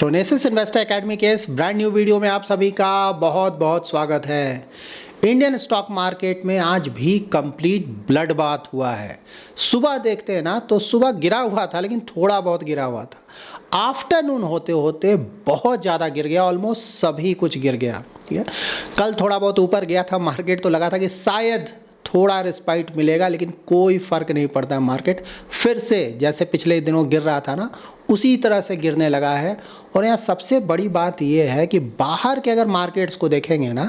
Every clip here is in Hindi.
थ्रोनेसिस इन्वेस्टर एकेडमी के इस ब्रांड न्यू वीडियो में आप सभी का बहुत बहुत स्वागत है। इंडियन स्टॉक मार्केट में आज भी कंप्लीट ब्लड बाथ हुआ है। सुबह देखते हैं ना तो सुबह गिरा हुआ था, लेकिन थोड़ा बहुत गिरा हुआ था। आफ्टरनून होते होते बहुत ज़्यादा गिर गया, ऑलमोस्ट सभी कुछ गिर गया। ठीक है, कल थोड़ा बहुत ऊपर गया था मार्केट, तो लगा था कि शायद थोड़ा रिस्पाइट मिलेगा, लेकिन कोई फ़र्क नहीं पड़ता है। मार्केट फिर से जैसे पिछले दिनों गिर रहा था ना, उसी तरह से गिरने लगा है। और यहाँ सबसे बड़ी बात यह है कि बाहर के अगर मार्केट्स को देखेंगे ना,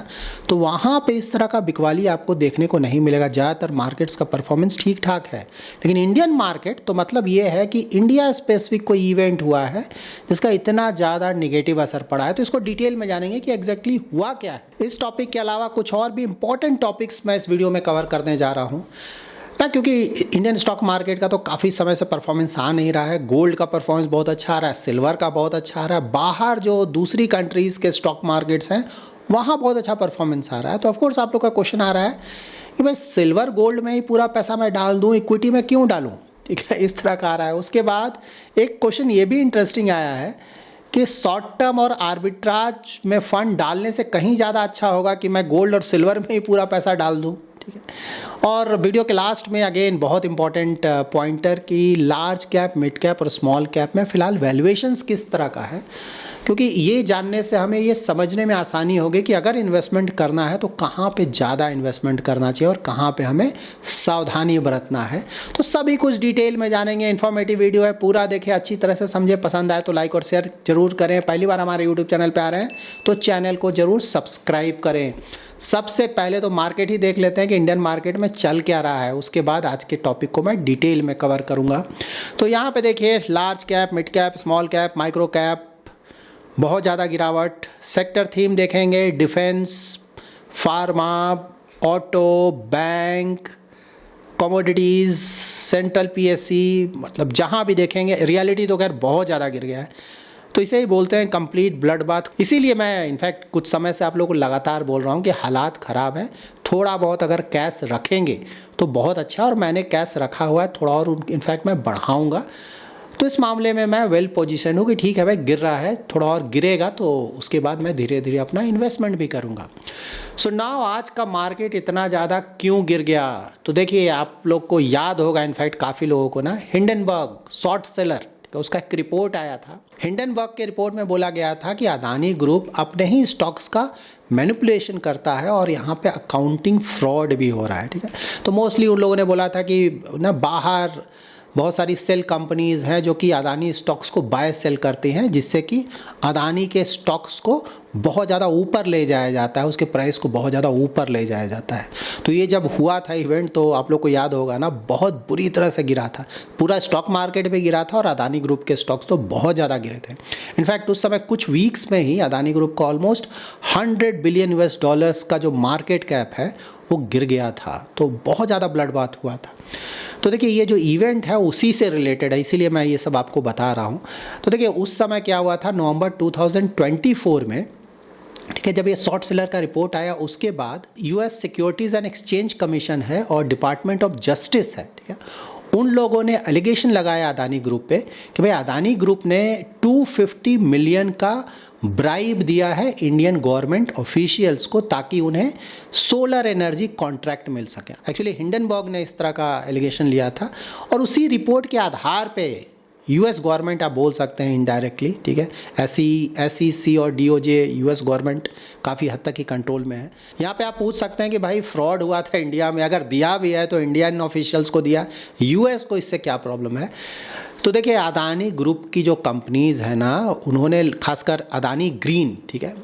तो वहाँ पे इस तरह का बिकवाली आपको देखने को नहीं मिलेगा। ज़्यादातर मार्केट्स का परफॉर्मेंस ठीक ठाक है, लेकिन इंडियन मार्केट तो मतलब ये है कि इंडिया स्पेसिफिक कोई इवेंट हुआ है जिसका इतना ज़्यादा निगेटिव असर पड़ा है। तो इसको डिटेल में जानेंगे कि एग्जैक्टली हुआ क्या है। इस टॉपिक के अलावा कुछ और भी इंपॉर्टेंट टॉपिक्स मैं इस वीडियो में कवर करने जा रहा हूँ ना, क्योंकि इंडियन स्टॉक मार्केट का तो काफ़ी समय से परफॉर्मेंस आ नहीं रहा है। गोल्ड का परफॉर्मेंस बहुत अच्छा आ रहा है, सिल्वर का बहुत अच्छा आ रहा है। बाहर जो दूसरी कंट्रीज़ के स्टॉक मार्केट्स हैं वहाँ बहुत अच्छा परफॉर्मेंस आ रहा है। तो ऑफकोर्स आप लोग का क्वेश्चन आ रहा है कि भाई सिल्वर गोल्ड में ही पूरा पैसा मैं डाल दूँ, इक्विटी में क्यों डालूँ? ठीक है, इस तरह का आ रहा है। उसके बाद एक क्वेश्चन ये भी इंटरेस्टिंग आया है कि शॉर्ट टर्म और आर्बिट्राज में फ़ंड डालने से कहीं ज़्यादा अच्छा होगा कि मैं गोल्ड और सिल्वर में ही पूरा पैसा डाल दूँ। ठीक है, और वीडियो के लास्ट में अगेन बहुत इंपॉर्टेंट पॉइंटर कि लार्ज कैप, मिड कैप और स्मॉल कैप में फ़िलहाल वैल्यूएशंस किस तरह का है, क्योंकि ये जानने से हमें ये समझने में आसानी होगी कि अगर इन्वेस्टमेंट करना है तो कहाँ पे ज़्यादा इन्वेस्टमेंट करना चाहिए और कहाँ पे हमें सावधानी बरतना है। तो सभी कुछ डिटेल में जानेंगे। इन्फॉर्मेटिव वीडियो है, पूरा देखें, अच्छी तरह से समझे। पसंद आए तो लाइक और शेयर जरूर करें। पहली बार हमारे यूट्यूब चैनल पर आ रहे हैं तो चैनल को ज़रूर सब्सक्राइब करें। सबसे पहले तो मार्केट ही देख लेते हैं कि इंडियन मार्केट में चल क्या रहा है, उसके बाद आज के टॉपिक को मैं डिटेल में कवर करूँगा। तो यहाँ पे देखिए, large cap, mid cap, small cap, micro cap बहुत ज़्यादा गिरावट। सेक्टर थीम देखेंगे, defence, pharma, auto, bank, commodities, central PSC, मतलब जहाँ भी देखेंगे। रियलिटी तो खैर बहुत ज़्यादा गिर गया है, तो इसे ही बोलते हैं कंप्लीट ब्लड बाथ। इसीलिए मैं इनफैक्ट कुछ समय से आप लोगों को लगातार बोल रहा हूँ कि हालात ख़राब हैं। थोड़ा बहुत अगर कैश रखेंगे तो बहुत अच्छा, और मैंने कैश रखा हुआ है थोड़ा, और इनफैक्ट मैं बढ़ाऊँगा। तो इस मामले में मैं वेल पोजीशन हूँ कि ठीक है भाई, गिर रहा है, थोड़ा और गिरेगा तो उसके बाद मैं धीरे धीरे अपना इन्वेस्टमेंट भी करूँगा। सो नाउ आज का मार्केट इतना ज़्यादा क्यों गिर गया? तो देखिए, आप लोग को याद होगा, इनफैक्ट काफ़ी लोगों को ना, हिंडनबर्ग शॉर्ट सेलर, उसका एक रिपोर्ट आया था। हिंडनबर्ग के रिपोर्ट में बोला गया था कि अदानी ग्रुप अपने ही स्टॉक्स का मैनिपुलेशन करता है और यहाँ पे अकाउंटिंग फ्रॉड भी हो रहा है। ठीक है, तो मोस्टली उन लोगों ने बोला था कि ना, बाहर बहुत सारी सेल कंपनीज़ हैं जो कि अदानी स्टॉक्स को बाय सेल करती हैं, जिससे कि अदानी के स्टॉक्स को बहुत ज़्यादा ऊपर ले जाया जाता है, उसके प्राइस को बहुत ज़्यादा ऊपर ले जाया जाता है। तो ये जब हुआ था इवेंट, तो आप लोग को याद होगा ना, बहुत बुरी तरह से गिरा था, पूरा स्टॉक मार्केट पे गिरा था और अदानी ग्रुप के स्टॉक्स तो बहुत ज़्यादा गिरे थे। इनफैक्ट उस समय कुछ वीक्स में ही अदानी ग्रुप का ऑलमोस्ट $100 बिलियन का जो मार्केट कैप है वो गिर गया था। तो बहुत ज़्यादा ब्लड बाथ हुआ था। तो देखिए, ये जो इवेंट है उसी से रिलेटेड है, इसीलिए मैं ये सब आपको बता रहा हूँ। तो देखिए, उस समय क्या हुआ था, नवंबर 2024 में, ठीक है, जब ये शॉर्ट सेलर का रिपोर्ट आया, उसके बाद US securities and exchange commission है और डिपार्टमेंट ऑफ जस्टिस है, ठीक है, उन लोगों ने एलिगेशन लगाया अदानी ग्रुप पे कि भाई अदानी ग्रुप ने 250 मिलियन का ब्राइब दिया है इंडियन गवर्नमेंट ऑफिशियल्स को, ताकि उन्हें सोलर एनर्जी कॉन्ट्रैक्ट मिल सके। एक्चुअली हिंडनबर्ग ने इस तरह का एलिगेशन लिया था, और उसी रिपोर्ट के आधार पे यूएस गवर्नमेंट, आप बोल सकते हैं इनडायरेक्टली, ठीक है, एसईसी और डीओजे, यूएस गवर्नमेंट काफ़ी हद तक ही कंट्रोल में है। यहाँ पे आप पूछ सकते हैं कि भाई फ्रॉड हुआ था इंडिया में, अगर दिया भी है तो इंडियन ऑफिशियल्स को दिया, यूएस को इससे क्या प्रॉब्लम है? तो देखिए, अदानी ग्रुप की जो कंपनीज़ है ना, उन्होंने खासकर अदानी ग्रीन, ठीक है,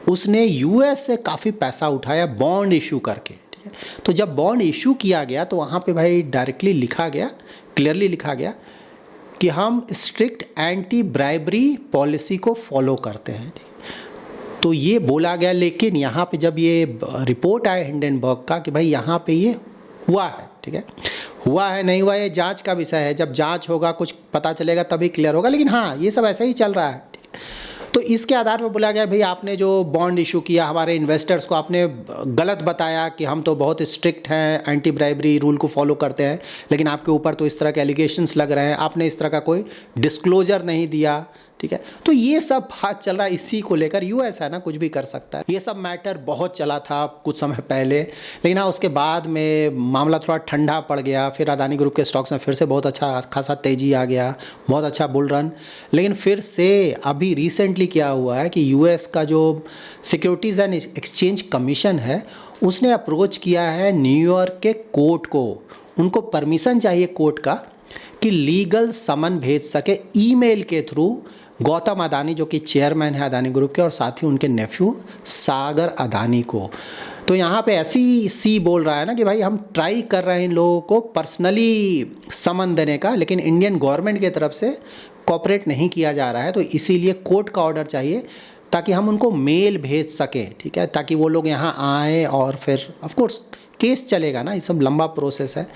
उसने यूएस से काफ़ी पैसा उठाया बॉन्ड इशू करके। ठीक है, तो जब बॉन्ड इशू किया गया तो वहाँ पे भाई डायरेक्टली लिखा गया, क्लियरली लिखा गया कि हम स्ट्रिक्ट एंटी ब्राइबरी पॉलिसी को फॉलो करते हैं। तो ये बोला गया, लेकिन यहाँ पे जब ये रिपोर्ट आया हिंडनबर्ग का कि भाई यहाँ पे ये हुआ है, ठीक है, हुआ है नहीं हुआ ये जांच का विषय है, जब जांच होगा कुछ पता चलेगा तभी क्लियर होगा, लेकिन हाँ, ये सब ऐसे ही चल रहा है। ठीक है, तो इसके आधार पर बोला गया भाई आपने जो बॉन्ड इशू किया हमारे इन्वेस्टर्स को, आपने गलत बताया कि हम तो बहुत स्ट्रिक्ट हैं, एंटी ब्राइबरी रूल को फॉलो करते हैं, लेकिन आपके ऊपर तो इस तरह के एलिगेशंस लग रहे हैं, आपने इस तरह का कोई डिस्क्लोजर नहीं दिया, ठीक है। तो ये सब बात चल रहा है, इसी को लेकर यूएस है ना, कुछ भी कर सकता है। ये सब मैटर बहुत चला था कुछ समय पहले, लेकिन हाँ उसके बाद में मामला थोड़ा ठंडा पड़ गया। फिर अदानी ग्रुप के स्टॉक्स में फिर से बहुत अच्छा खासा तेजी आ गया, बहुत अच्छा बुल रन। लेकिन फिर से अभी रिसेंटली क्या हुआ है कि यूएस का जो सिक्योरिटीज़ एंड एक्सचेंज कमीशन है उसने अप्रोच किया है न्यूयॉर्क के कोर्ट को। उनको परमिशन चाहिए कोर्ट का कि लीगल समन भेज सके ईमेल के थ्रू गौतम अदानी, जो कि चेयरमैन है अदानी ग्रुप के, और साथ ही उनके नेफ्यू सागर अदानी को। तो यहाँ पे ऐसी सी बोल रहा है ना कि भाई हम ट्राई कर रहे हैं इन लोगों को पर्सनली समन देने का, लेकिन इंडियन गवर्नमेंट की तरफ से कोऑपरेट नहीं किया जा रहा है। तो इसीलिए कोर्ट का ऑर्डर चाहिए ताकि हम उनको मेल भेज सकें, ठीक है, ताकि वो लोग यहाँ आए और फिर ऑफ कोर्स केस चलेगा ना, ये सब लंबा प्रोसेस है।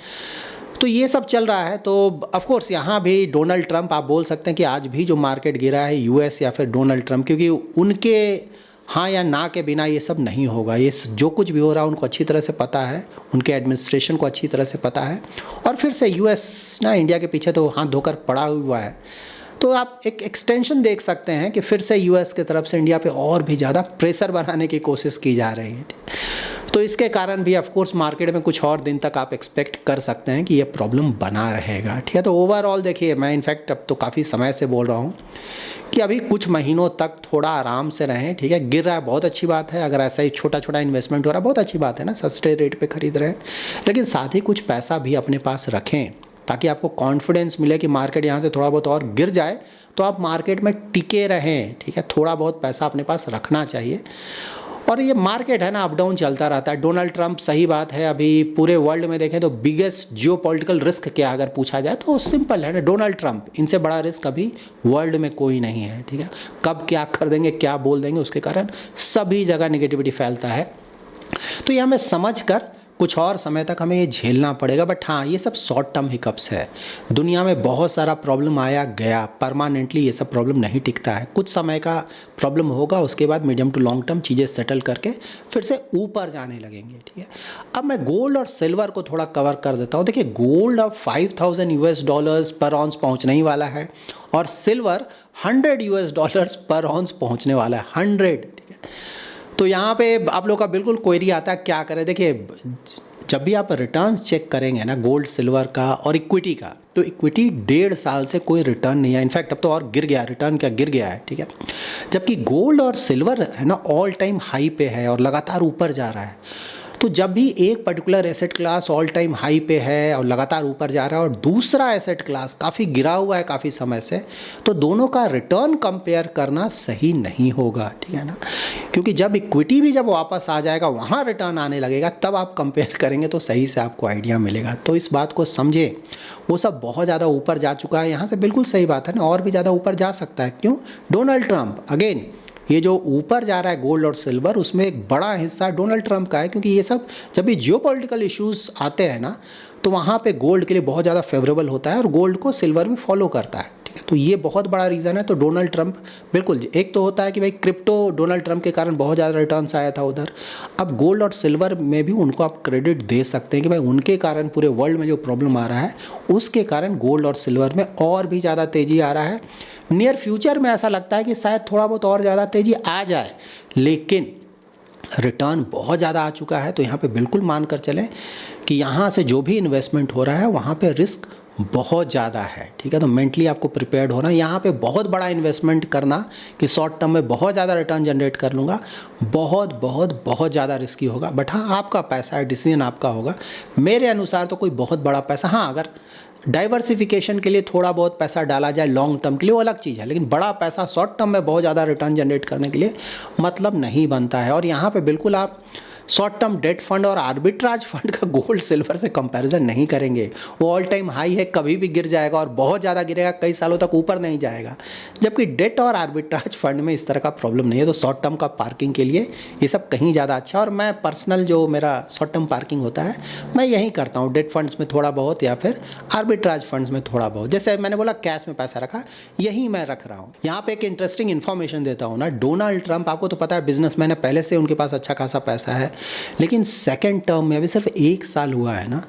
तो ये सब चल रहा है। तो ऑफ कोर्स यहाँ भी डोनाल्ड ट्रंप, आप बोल सकते हैं कि आज भी जो मार्केट गिरा है यूएस या फिर डोनाल्ड ट्रंप, क्योंकि उनके हाँ या ना के बिना ये सब नहीं होगा। ये जो कुछ भी हो रहा है उनको अच्छी तरह से पता है, उनके एडमिनिस्ट्रेशन को अच्छी तरह से पता है। और फिर से यूएस ना इंडिया के पीछे तो हाथ धोकर पड़ा हुआ है। तो आप एक एक्सटेंशन देख सकते हैं कि फिर से यूएस की तरफ से इंडिया पे और भी ज़्यादा प्रेशर बनाने की कोशिश की जा रही है। तो इसके कारण भी ऑफ कोर्स मार्केट में कुछ और दिन तक आप एक्सपेक्ट कर सकते हैं कि ये प्रॉब्लम बना रहेगा, ठीक है। तो ओवरऑल देखिए, मैं इनफैक्ट अब तो काफ़ी समय से बोल रहा हूँ कि अभी कुछ महीनों तक थोड़ा आराम से रहें, ठीक है। गिर रहा है, बहुत अच्छी बात है। अगर ऐसा ही छोटा छोटा इन्वेस्टमेंट हो रहा है, बहुत अच्छी बात है ना, सस्ते रेट पे खरीद रहे हैं। लेकिन साथ ही कुछ पैसा भी अपने पास रखें ताकि आपको कॉन्फिडेंस मिले कि मार्केट यहाँ से थोड़ा बहुत और गिर जाए तो आप मार्केट में टिके रहें, ठीक है। थोड़ा बहुत पैसा अपने पास रखना चाहिए। और ये मार्केट है ना, अप डाउन चलता रहता है। डोनाल्ड ट्रंप, सही बात है, अभी पूरे वर्ल्ड में देखें तो बिगेस्ट जियोपॉलिटिकल रिस्क क्या अगर पूछा जाए तो सिंपल है ना, डोनाल्ड ट्रंप। इनसे बड़ा रिस्क अभी वर्ल्ड में कोई नहीं है, ठीक है। कब क्या कर देंगे, क्या बोल देंगे, उसके कारण सभी जगह निगेटिविटी फैलता है। तो ये हमें समझ कर कुछ और समय तक हमें ये झेलना पड़ेगा। बट हाँ, ये सब शॉर्ट टर्म हिकअप्स है। दुनिया में बहुत सारा प्रॉब्लम आया गया, परमानेंटली ये सब प्रॉब्लम नहीं टिकता है। कुछ समय का प्रॉब्लम होगा, उसके बाद मीडियम टू लॉन्ग टर्म चीज़ें सेटल करके फिर से ऊपर जाने लगेंगे, ठीक है। अब मैं गोल्ड और सिल्वर को थोड़ा कवर कर देता हूँ। देखिए, गोल्ड अब $5,000 पर ऑन्स पहुँचने ही वाला है और सिल्वर $100 पर ऑन्स पहुँचने वाला है, 100, ठीक है। तो यहाँ पे आप लोग का बिल्कुल क्वेरी आता है क्या करें। देखिए, जब भी आप रिटर्न्स चेक करेंगे ना गोल्ड सिल्वर का और इक्विटी का, तो इक्विटी 1.5 साल से कोई रिटर्न नहीं है। इनफैक्ट अब तो और गिर गया, रिटर्न क्या गिर गया है, ठीक है। जबकि गोल्ड और सिल्वर है ना ऑल टाइम हाई पे है और लगातार ऊपर जा रहा है। तो जब भी एक particular asset class all time high पे है और लगातार ऊपर जा रहा है और दूसरा एसेट क्लास काफ़ी गिरा हुआ है काफ़ी समय से, तो दोनों का रिटर्न कंपेयर करना सही नहीं होगा, ठीक है ना। क्योंकि जब इक्विटी भी जब वापस आ जाएगा, वहाँ रिटर्न आने लगेगा, तब आप कंपेयर करेंगे तो सही से आपको आइडिया मिलेगा। तो इस बात को समझे। वो सब बहुत ज़्यादा ऊपर जा चुका है, यहाँ से बिल्कुल सही बात है ना, और भी ज़्यादा ऊपर जा सकता है। क्यों? Donald Trump. अगेन, ये जो ऊपर जा रहा है गोल्ड और सिल्वर, उसमें एक बड़ा हिस्सा डोनाल्ड ट्रंप का है। क्योंकि ये सब जब भी जियोपॉलिटिकल इश्यूज आते हैं ना, तो वहाँ पे गोल्ड के लिए बहुत ज़्यादा फेवरेबल होता है और गोल्ड को सिल्वर भी फॉलो करता है, ठीक है। तो ये बहुत बड़ा रीज़न है। तो डोनाल्ड ट्रंप बिल्कुल, एक तो होता है कि भाई क्रिप्टो डोनाल्ड ट्रंप के कारण बहुत ज़्यादा रिटर्न्स आया था उधर। अब गोल्ड और सिल्वर में भी उनको आप क्रेडिट दे सकते हैं कि भाई उनके कारण पूरे वर्ल्ड में जो प्रॉब्लम आ रहा है, उसके कारण गोल्ड और सिल्वर में और भी ज़्यादा तेज़ी आ रहा है। नियर फ्यूचर में ऐसा लगता है कि शायद थोड़ा बहुत और ज़्यादा तेज़ी आ जाए, लेकिन रिटर्न बहुत ज़्यादा आ चुका है। तो यहाँ पे बिल्कुल मान कर चलें कि यहाँ से जो भी इन्वेस्टमेंट हो रहा है वहाँ पे रिस्क बहुत ज़्यादा है, ठीक है। तो मेंटली आपको प्रिपेयर्ड होना। यहाँ पे बहुत बड़ा इन्वेस्टमेंट करना कि शॉर्ट टर्म में बहुत ज़्यादा रिटर्न जनरेट कर लूँगा, बहुत बहुत बहुत ज़्यादा रिस्की होगा। बट हाँ, आपका पैसा है, डिसीजन आपका होगा। मेरे अनुसार तो कोई बहुत बड़ा पैसा, हाँ अगर डाइवर्सिफिकेशन के लिए थोड़ा बहुत पैसा डाला जाए लॉन्ग टर्म के लिए, वो अलग चीज़ है। लेकिन बड़ा पैसा शॉर्ट टर्म में बहुत ज़्यादा रिटर्न जनरेट करने के लिए मतलब नहीं बनता है। और यहाँ पे बिल्कुल आप शॉर्ट टर्म डेट फंड और आर्बिट्राज फंड का गोल्ड सिल्वर से कंपैरिजन नहीं करेंगे। वो ऑल टाइम हाई है, कभी भी गिर जाएगा और बहुत ज़्यादा गिरेगा, कई सालों तक ऊपर नहीं जाएगा। जबकि डेट और आर्बिट्राज फंड में इस तरह का प्रॉब्लम नहीं है। तो शॉर्ट टर्म का पार्किंग के लिए ये सब कहीं ज़्यादा अच्छा। और मैं पर्सनल जो मेरा शॉर्ट टर्म पार्किंग होता है, मैं यही करता हूँ, डेट फंड्स में थोड़ा बहुत या फिर आर्बिट्राज फंड्स में थोड़ा बहुत। जैसे मैंने बोला कैश में पैसा रखा, यही मैं रख रहा हूँ। यहाँ पे एक इंटरेस्टिंग इन्फॉर्मेशन देता हूँ ना, डोनाल्ड ट्रंप, आपको तो पता है बिजनेसमैन है, पहले से उनके पास अच्छा खासा पैसा है। लेकिन सेकेंड टर्म में अभी सिर्फ 1 साल हुआ है ना,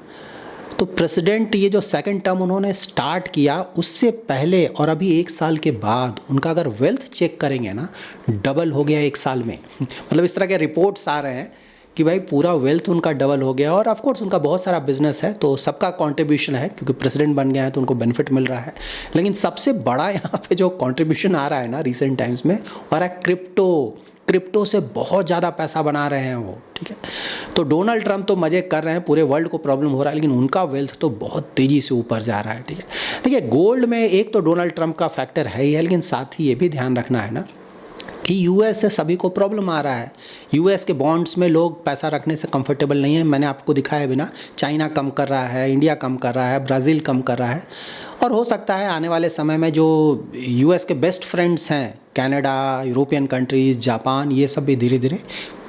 तो प्रेसिडेंट ये जो सेकंड टर्म उन्होंने स्टार्ट किया उससे पहले और अभी 1 साल के बाद उनका अगर वेल्थ चेक करेंगे ना, डबल हो गया 1 साल में। मतलब इस तरह के रिपोर्ट्स आ रहे हैं कि भाई पूरा वेल्थ उनका डबल हो गया। और ऑफ कोर्स उनका बहुत सारा बिजनेस है तो सबका कंट्रीब्यूशन है, क्योंकि प्रेसिडेंट बन गया है तो उनको बेनिफिट मिल रहा है। लेकिन सबसे बड़ा यहाँ पे जो कंट्रीब्यूशन आ रहा है ना रिसेंट टाइम्स में, और है क्रिप्टो से बहुत ज़्यादा पैसा बना रहे हैं वो, ठीक है। तो डोनाल्ड ट्रंप तो मज़े कर रहे हैं, पूरे वर्ल्ड को प्रॉब्लम हो रहा है, लेकिन उनका वेल्थ तो बहुत तेज़ी से ऊपर जा रहा है, ठीक है। देखिए गोल्ड में एक तो डोनाल्ड ट्रंप का फैक्टर है ही है, लेकिन साथ ही ये भी ध्यान रखना है ना कि यूएस से सभी को प्रॉब्लम आ रहा है। यूएस के बॉन्ड्स में लोग पैसा रखने से कंफर्टेबल नहीं है। मैंने आपको दिखाया भी ना, चाइना कम कर रहा है, इंडिया कम कर रहा है, ब्राज़ील कम कर रहा है। और हो सकता है आने वाले समय में जो यूएस के बेस्ट फ्रेंड्स हैं, कनाडा, यूरोपियन कंट्रीज़, जापान, ये सब भी धीरे धीरे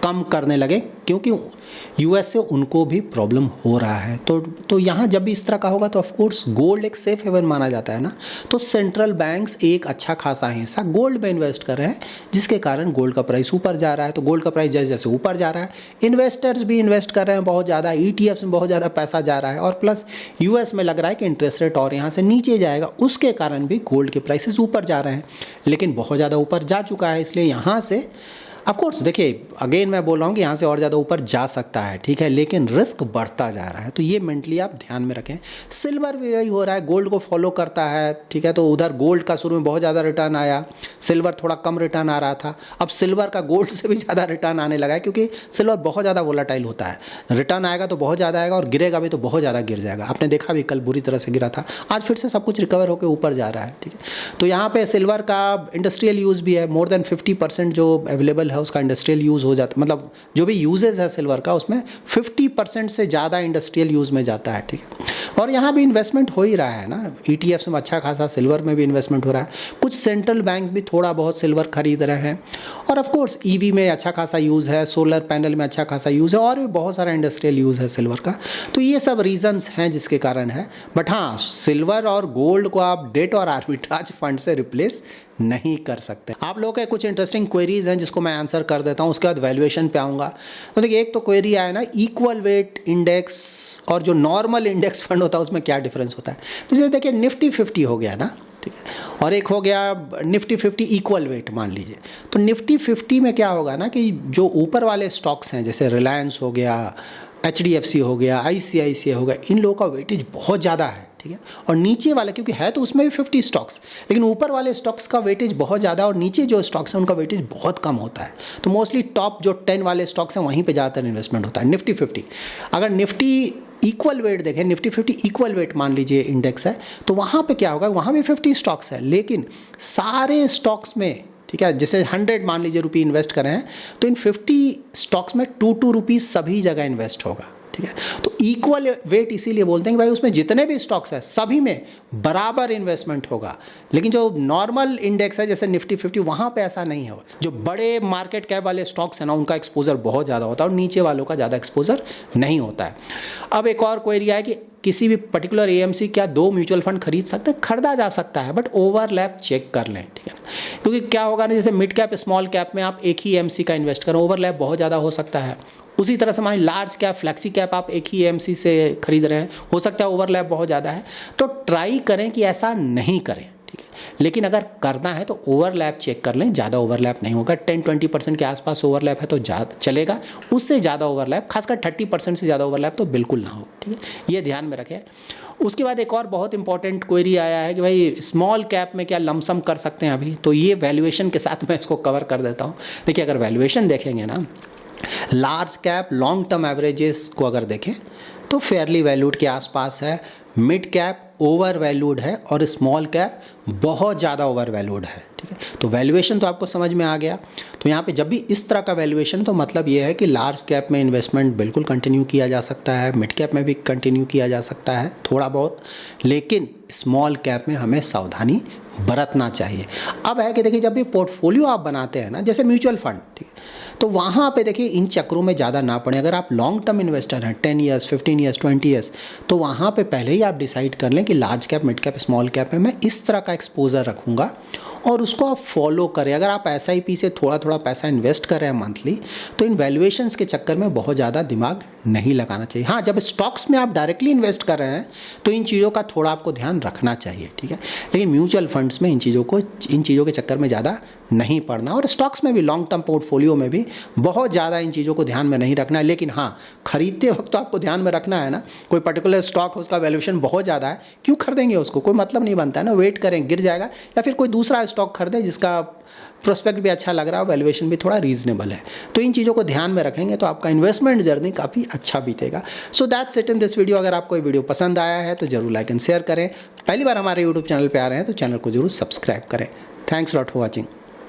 कम करने लगे, क्योंकि यूएस से उनको भी प्रॉब्लम हो रहा है। तो यहाँ जब भी इस तरह का होगा तो ऑफ कोर्स गोल्ड एक सेफ हेवन माना जाता है ना। तो सेंट्रल बैंक्स एक अच्छा खासा हिस्सा गोल्ड में इन्वेस्ट कर रहे हैं, जिसके कारण गोल्ड का प्राइस ऊपर जा रहा है। तो गोल्ड का प्राइस जैसे जैसे ऊपर जा रहा है, इन्वेस्टर्स भी इन्वेस्ट कर रहे हैं बहुत ज़्यादा, ईटीएफ्स में बहुत ज़्यादा पैसा जा रहा है, और प्लस यूएस में लग रहा है कि इंटरेस्ट रेट और यहाँ से नीचे जाएगा, उसके कारण भी गोल्ड के प्राइसेस ऊपर जा रहे हैं। लेकिन बहुत ज़्यादा ऊपर जा चुका है, इसलिए यहाँ से ऑफ कोर्स देखिए अगेन मैं बोल रहा हूँ कि यहाँ से और ज़्यादा ऊपर जा सकता है, ठीक है, लेकिन रिस्क बढ़ता जा रहा है। तो ये मेंटली आप ध्यान में रखें। सिल्वर भी यही हो रहा है, गोल्ड को फॉलो करता है, ठीक है। तो उधर गोल्ड का शुरू में बहुत ज़्यादा रिटर्न आया, सिल्वर थोड़ा कम रिटर्न आ रहा था। अब सिल्वर का गोल्ड से भी ज़्यादा रिटर्न आने लगा है, क्योंकि सिल्वर बहुत ज़्यादा वोलाटाइल होता है। रिटर्न आएगा तो बहुत ज़्यादा आएगा, और गिरेगा भी तो बहुत ज़्यादा गिर जाएगा। आपने देखा भी कल बुरी तरह से गिरा था, आज फिर से सब कुछ रिकवर होकर ऊपर जा रहा है, ठीक है। तो यहाँ पे सिल्वर का इंडस्ट्रियल यूज़ भी है, मोर देन 50% जो अवेलेबल है उसका इंडस्ट्रियल यूज़ हो जाता है। मतलब जो भी यूजेज है सिल्वर का, उसमें 50% से ज़्यादा इंडस्ट्रियल यूज़ में जाता है, ठीक है। और यहाँ भी इन्वेस्टमेंट हो ही रहा है ना, ईटीएफ्स में अच्छा खासा सिल्वर में भी इन्वेस्टमेंट हो रहा है। कुछ सेंट्रल बैंक्स भी थोड़ा बहुत सिल्वर खरीद रहे हैं, और ऑफ कोर्स ईवी में अच्छा खासा यूज़ है, सोलर पैनल में अच्छा खासा यूज़ है, और भी बहुत सारा इंडस्ट्रियल यूज़ है सिल्वर का। तो ये सब रीजंस हैं जिसके कारण है। बट हाँ, सिल्वर और गोल्ड को आप डेट और आर्बिट्राज फंड से रिप्लेस नहीं कर सकते। आप लोगों के कुछ इंटरेस्टिंग क्वेरीज हैं जिसको मैं आंसर कर देता हूं, उसके बाद वैल्यूएशन पे आऊँगा। तो देखिए एक तो क्वेरी आया ना, इक्वल वेट इंडेक्स और जो नॉर्मल इंडेक्स फंड होता है उसमें क्या डिफरेंस होता है। तो जैसे देखिए निफ्टी 50 हो गया ना, ठीक है, और एक हो गया निफ्टी 50 इक्वल वेट मान लीजिए। तो निफ्टी 50 में क्या होगा ना कि जो ऊपर वाले स्टॉक्स हैं, जैसे रिलायंस हो गया, HDFC हो गया, ICICI हो गया, इन लोगों का वेटेज बहुत ज़्यादा है, ठीक है। और नीचे वाला, क्योंकि है तो उसमें भी 50 स्टॉक्स, लेकिन ऊपर वाले स्टॉक्स का वेटेज बहुत ज़्यादा, और नीचे जो स्टॉक्स हैं उनका वेटेज बहुत कम होता है। तो मोस्टली टॉप जो 10 वाले स्टॉक्स हैं वहीं पे ज़्यादातर इन्वेस्टमेंट होता है। निफ्टी 50, अगर निफ्टी इक्वल वेट देखें, निफ्टी 50 इक्वल वेट मान लीजिए इंडेक्स है, तो वहाँ पे क्या होगा, वहाँ भी 50 स्टॉक्स है, लेकिन सारे स्टॉक्स में, ठीक है, जैसे 100 मान लीजिए रुपये इन्वेस्ट कर रहे हैं, तो इन 50 स्टॉक्स में 2 रुपीज़ सभी जगह इन्वेस्ट होगा, ठीक है। तो इक्वल वेट इसीलिए बोलते हैं कि भाई उसमें जितने भी स्टॉक्स हैं सभी में बराबर इन्वेस्टमेंट होगा। लेकिन जो नॉर्मल इंडेक्स है जैसे निफ्टी 50, वहाँ पे ऐसा नहीं है। जो बड़े मार्केट कैप वाले स्टॉक्स हैं ना, उनका एक्सपोजर बहुत ज़्यादा होता है, और नीचे वालों का ज़्यादा एक्सपोजर नहीं होता है। अब एक और क्वेरी है कि किसी भी पर्टिकुलर AMC क्या 2 म्यूचुअल फंड खरीद सकते हैं? खरीदा जा सकता है, बट ओवरलैप चेक कर लें, ठीक है ना। क्योंकि क्या होगा ना, जैसे मिड कैप स्मॉल कैप में आप एक ही AMC का इन्वेस्ट करें, ओवरलैप बहुत ज़्यादा हो सकता है। उसी तरह से मान लार्ज कैप, फ्लैक्सी कैप आप एक ही AMC से खरीद रहे हैं, हो सकता है ओवरलैप बहुत ज़्यादा है। तो ट्राई करें कि ऐसा नहीं करें, ठीक है। लेकिन अगर करना है तो ओवरलैप चेक कर लें, ज़्यादा ओवरलैप नहीं होगा। 10-20% के आसपास ओवरलैप है तो ज़्यादा चलेगा, उससे ज़्यादा ओवरलैप, खासकर 30% से ज़्यादा ओवरलैप तो बिल्कुल ना हो, ठीक है। ये ध्यान में रखें। उसके बाद एक और बहुत इंपॉर्टेंट क्वेरी आया है कि भाई स्मॉल कैप में क्या लमसम कर सकते हैं अभी, तो ये वैल्यूएशन के साथ मैं इसको कवर कर देता हूँ। देखिए अगर वैल्यूएशन देखेंगे ना, large cap long term averages को अगर देखें तो फेयरली वैल्यूड के आसपास है, मिड कैप ओवर वैल्यूड है, और स्मॉल कैप बहुत ज़्यादा ओवर वैल्यूड है, ठीक है। तो वैल्यूएशन तो आपको समझ में आ गया। तो यहाँ पे जब भी इस तरह का वैल्यूएशन, तो मतलब ये है कि लार्ज कैप में इन्वेस्टमेंट बिल्कुल कंटिन्यू किया जा सकता है, मिड कैप में भी कंटिन्यू किया जा सकता है थोड़ा बहुत, लेकिन स्मॉल कैप में हमें सावधानी बरतना चाहिए। अब है कि देखिए जब भी पोर्टफोलियो आप बनाते हैं ना, जैसे म्यूचुअल फंड, ठीक है, तो वहाँ पे देखिए इन चक्रों में ज़्यादा ना पड़े। अगर आप लॉन्ग टर्म इन्वेस्टर हैं, 10 ईयर्स, 15 ईयर्स, 20 ईयर्स, तो वहाँ पे पहले ही आप डिसाइड कर लें कि large cap, mid cap, small cap में मैं इस तरह का एक्सपोजर रखूँगा और उसको आप फॉलो करें। अगर आप SIP से थोड़ा थोड़ा पैसा इन्वेस्ट कर रहे हैं मंथली, तो इन वैल्यूएशंस के चक्कर में बहुत ज़्यादा दिमाग नहीं लगाना चाहिए। हाँ, जब स्टॉक्स में आप डायरेक्टली इन्वेस्ट कर रहे हैं तो इन चीज़ों का थोड़ा आपको ध्यान रखना चाहिए, ठीक है। लेकिन म्यूचुअल फंड्स में इन चीज़ों के चक्कर में ज़्यादा नहीं पड़ना, और स्टॉक्स में भी लॉन्ग टर्म पोर्टफोलियो में भी बहुत ज़्यादा इन चीज़ों को ध्यान में नहीं रखना है। लेकिन हाँ, खरीदते वक्त तो आपको ध्यान में रखना है ना, कोई पर्टिकुलर स्टॉक उसका वैल्यूएशन बहुत ज़्यादा है, क्यों खरीदेंगे उसको, कोई मतलब नहीं बनता है ना। वेट करें, गिर जाएगा, या फिर कोई दूसरा स्टॉक खरीदें जिसका प्रोस्पेक्ट भी अच्छा लग रहा है, वैल्यूएशन भी थोड़ा रीजनेबल है। तो इन चीज़ों को ध्यान में रखेंगे तो आपका इन्वेस्टमेंट जर्नी काफ़ी अच्छा बीतेगा। So that's it in this video. अगर आपको ये वीडियो पसंद आया है तो जरूर लाइक एंड शेयर करें। पहली बार हमारे यूट्यूब चैनल पर आ रहे हैं तो चैनल को जरूर सब्सक्राइब करें। Thanks lot for watching.